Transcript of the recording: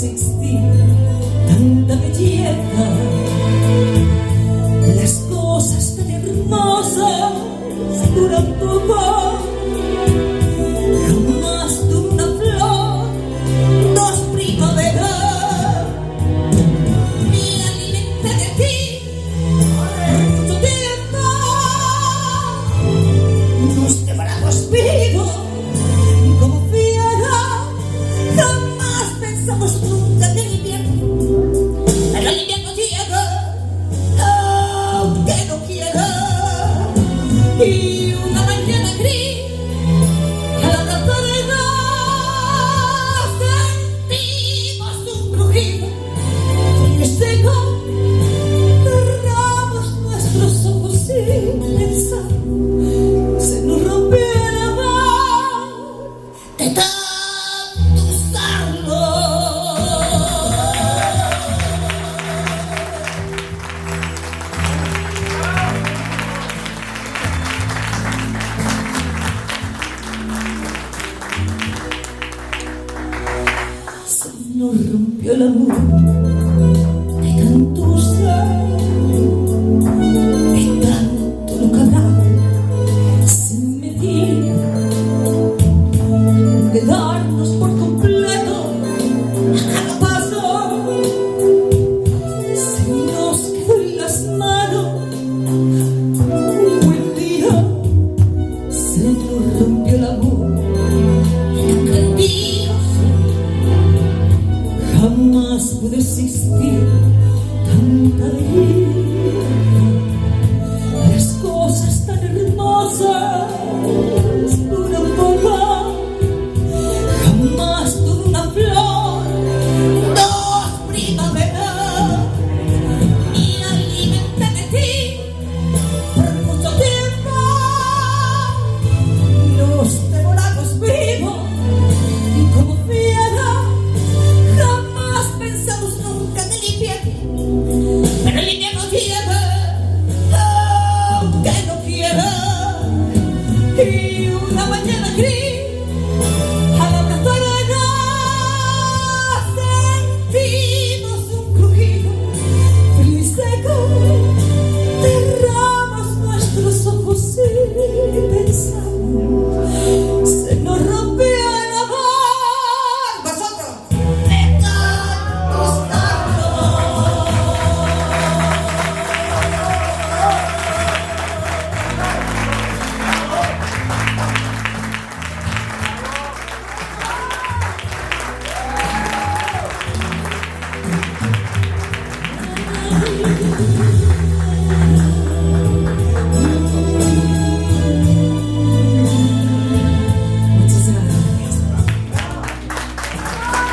existir tanta belleza, las cosas tan hermosas duran poco. Jamás tuve una flor, dos primaveras, me alimenté de ti por mucho tiempo. Nos devoramos vivos como fiera, jamás pensamos nunca en el invierno, pero el invierno llega aunque no quiera. Y una mañana gris a la tarde sentimos un crujido y seco, cerramos nuestros ojos sin pensar, se nos rompió el amor de tanto usarlo. Se nos rompió el amor de tanto usar, de tanto no quebrar, sin medir, de darnos por completo a cada paso. Se nos quedó en las manos un buen día, se nos rompió el amor de aquel día. Jamás puede existir tanta alegría, las cosas tan hermosas duran poco. Jamás tuve una flor, dos primaveras, me alimenté de ti por mucho tiempo. Nos devoramos vivos como fiera, jamás pensamos nunca en el invierno, pero el invierno llega aunque no quiera. Y una mañana gris al abrazar sentimos un crujido frío y seco, cerramos nuestros ojos sin pensar, se nos rompió el amor. Vosotros de tanto usarlo.